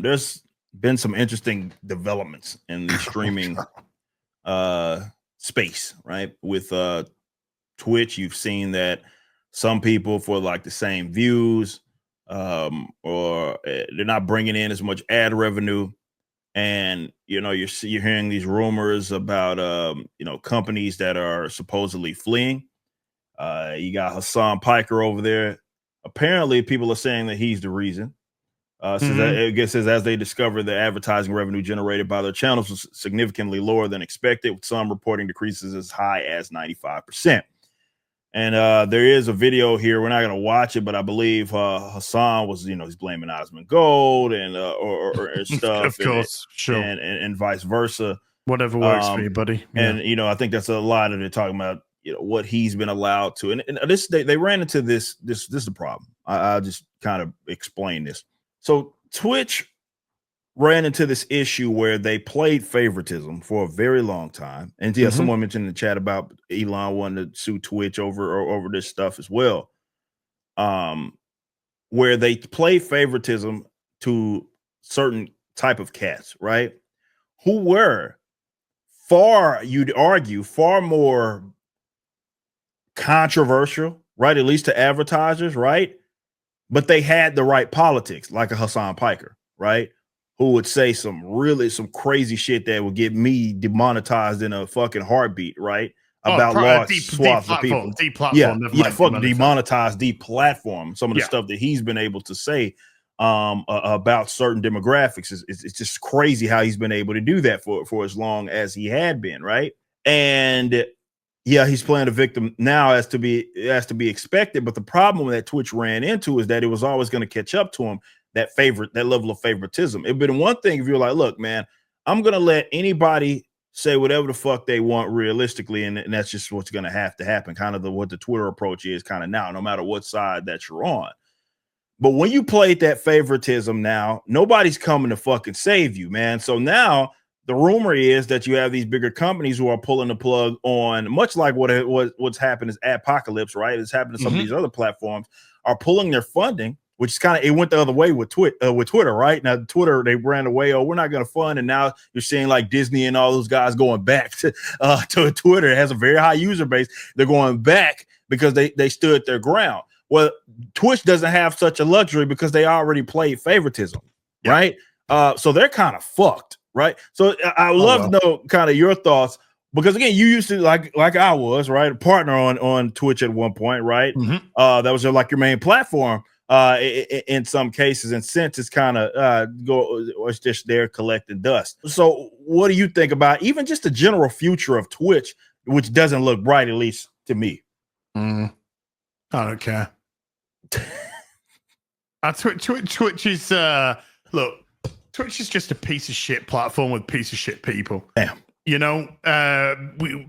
there's been some interesting developments in the streaming space, right? With Twitch, you've seen that some people for like the same views, or they're not bringing in as much ad revenue, and you're hearing these rumors about companies that are supposedly fleeing. You got Hassan Piker over there. Apparently, people are saying that he's the reason. Says that, it gets says as they discovered the advertising revenue generated by their channels was significantly lower than expected, with some reporting decreases as high as 95%. And there is a video here. We're not going to watch it, but I believe Hassan was, he's blaming Osmond Gold and or stuff, of course, sure, and vice versa. Whatever works for you, buddy. Yeah. And I think that's a lot of they're talking about. What he's been allowed to, and this they ran into this is the problem. I'll just kind of explain this. So Twitch ran into this issue where they played favoritism for a very long time, and someone mentioned in the chat about Elon wanting to sue Twitch over this stuff as well, where they play favoritism to certain type of cats, right, who were you'd argue far more controversial, right? At least to advertisers, right? But they had the right politics, like a Hassan Piker, right? Who would say some crazy shit that would get me demonetized in a fucking heartbeat, right? About large swaths of people. Fucking demonetized, deplatform some of the stuff that he's been able to say about certain demographics. It's just crazy how he's been able to do that for as long as he had been, right? And yeah, he's playing a victim now as to be expected. But the problem that Twitch ran into is that it was always going to catch up to him, that level of favoritism. It'd been one thing if you're like, look, man, I'm going to let anybody say whatever the fuck they want realistically. And that's just what's going to have to happen. Kind of what the Twitter approach is kind of now, no matter what side that you're on. But when you played that favoritism now, nobody's coming to fucking save you, man. So now the rumor is that you have these bigger companies who are pulling the plug on, much like what's happened is Apocalypse, right? It's happened to some of these other platforms, are pulling their funding, which is kind of, it went the other way with Twitter, right? Now Twitter, they ran away, we're not going to fund, and now you're seeing like Disney and all those guys going back to Twitter. It has a very high user base. They're going back because they stood their ground. Well, Twitch doesn't have such a luxury because they already played favoritism, right? So they're kind of fucked. Right. So I would love to know kind of your thoughts, because again, you used to like I was, right, a partner on Twitch at one point, right? That was like your main platform in some cases, and since it's kind of it's just there collecting dust. So what do you think about even just the general future of Twitch, which doesn't look bright, at least to me? I don't care. Twitch is look. Twitch is just a piece of shit platform with piece of shit people. Damn.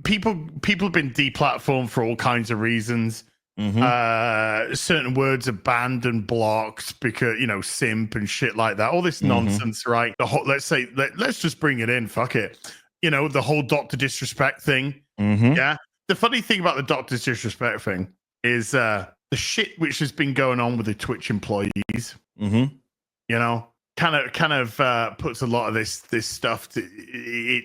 People have been deplatformed for all kinds of reasons. Certain words are banned and blocked because simp and shit like that. All this nonsense, right? Let's just bring it in. Fuck it. The whole Dr. Disrespect thing. Yeah. The funny thing about the Dr. Disrespect thing is the shit which has been going on with the Twitch employees. Kind of puts a lot of this stuff it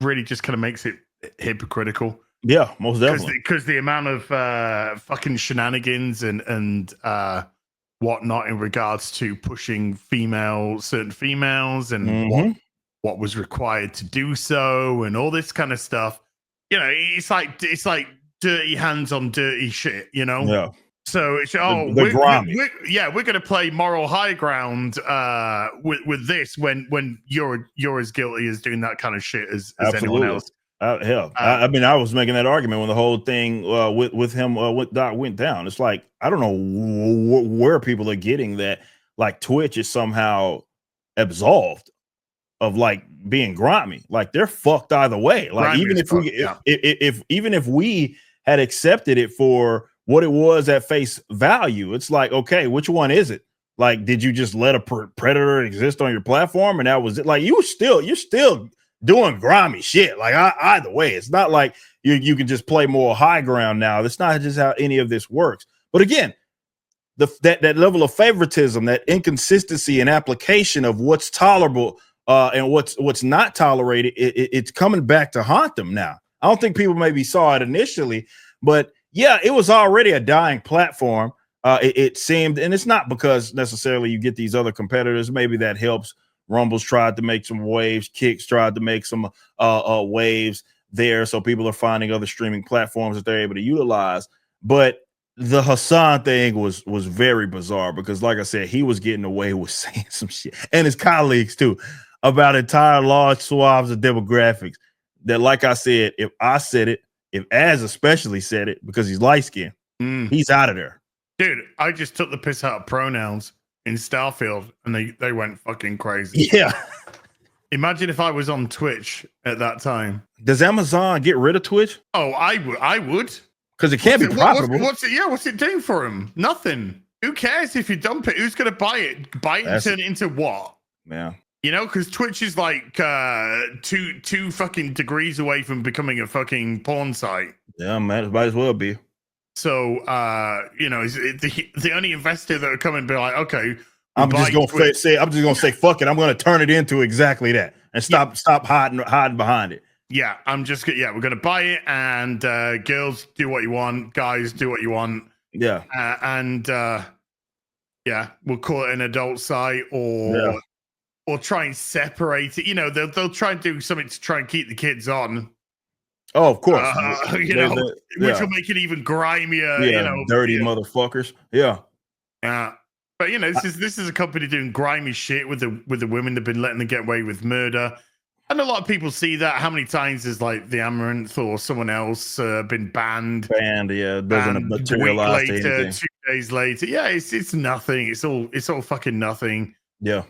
really just kind of makes it hypocritical. Yeah, most definitely. Because the amount of fucking shenanigans and whatnot in regards to pushing certain females and what was required to do so and all this kind of stuff. It's like dirty hands on dirty shit. Yeah. So it's we're going to play moral high ground with this when you're as guilty as doing that kind of shit as anyone else. I mean, I was making that argument when the whole thing with him with Doc went down. It's like, I don't know where people are getting that like Twitch is somehow absolved of like being grimy. Like they're fucked either way. Like even if we had accepted it for what it was at face value, it's like, okay, which one is it? Like, did you just let a predator exist on your platform and that was it? Like you're still doing grimy shit. Like either way, it's not like you can just play more high ground now. That's not just how any of this works. But again, that level of favoritism, that inconsistency in application of what's tolerable and what's not tolerated, it's coming back to haunt them now. I don't think people maybe saw it initially, but yeah, it was already a dying platform. It seemed, and it's not because necessarily you get these other competitors. Maybe that helps. Rumble's tried to make some waves. Kicks tried to make some waves there. So people are finding other streaming platforms that they're able to utilize. But the Hassan thing was very bizarre because, like I said, he was getting away with saying some shit, and his colleagues too, about entire large swaths of demographics that, like I said, if I said it, if Az especially said it because he's light skinned, he's out of there. Dude, I just took the piss out of pronouns in Starfield and they went fucking crazy. Yeah. Imagine if I was on Twitch at that time. Does Amazon get rid of Twitch? Oh, I would. Because it can't be profitable. What's it doing for him? Nothing. Who cares if you dump it? Who's going to buy it? Buy it and turn it into what? Yeah. You know, because Twitch is like two fucking degrees away from becoming a fucking porn site. Yeah, man, it might as well be. So, you know, the only investor that would come and be like, okay, I'm just gonna say, fuck it. I'm gonna turn it into exactly that and stop hiding behind it. Yeah, we're gonna buy it, and girls do what you want, guys do what you want. Yeah, yeah, we'll call it an adult site or try and separate it. You know, they'll try and do something to try and keep the kids on. Oh, of course. You know, which will make it even grimier. Yeah, you know, dirty motherfuckers. Yeah. Yeah. But you know, this is a company doing grimy shit with the women that've been letting them get away with murder. And a lot of people see that. How many times has like the Amaranth or someone else been banned? Yeah, it doesn't materialize to anything. 2 days later, yeah, it's nothing. It's all fucking nothing. Yeah.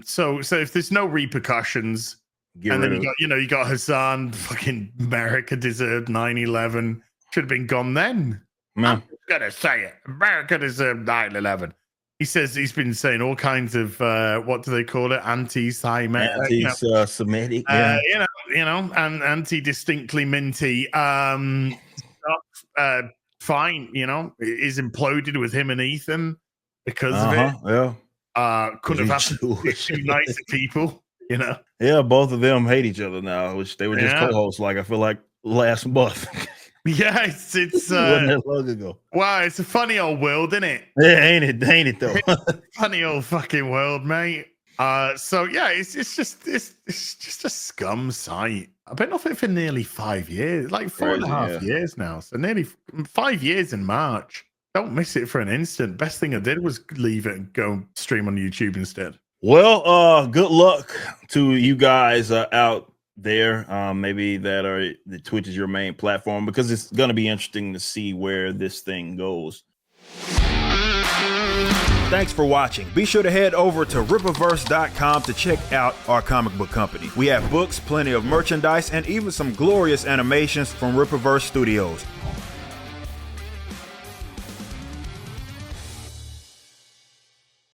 So if there's no repercussions, and then you got Hassan, fucking America deserved 9/11. Should have been gone then. I'm gonna say it. America deserved 9/11. He says he's been saying all kinds of what do they call it? Anti-Semitic, and anti-distinctly minty stuff. Fine, you know, it is imploded with him and Ethan because of it. Yeah. Could have happened to two nicer people, you know. Yeah, both of them hate each other now, which they were just co-hosts. Like I feel like last month. Yeah, it's wasn't that long ago. Wow, it's a funny old world, isn't it? Yeah, ain't it though? Funny old fucking world, mate. So yeah, it's just a scum site. I've been off it for nearly 5 years, like 4.5 years now. So nearly 5 years in March. Don't miss it for an instant. Best thing I did was leave it and go stream on YouTube instead. Well, good luck to you guys out there, maybe the Twitch is your main platform, because it's going to be interesting to see where this thing goes. Thanks for watching. Be sure to head over to Rippaverse.com to check out our comic book company. We have books, plenty of merchandise, and even some glorious animations from Rippaverse Studios.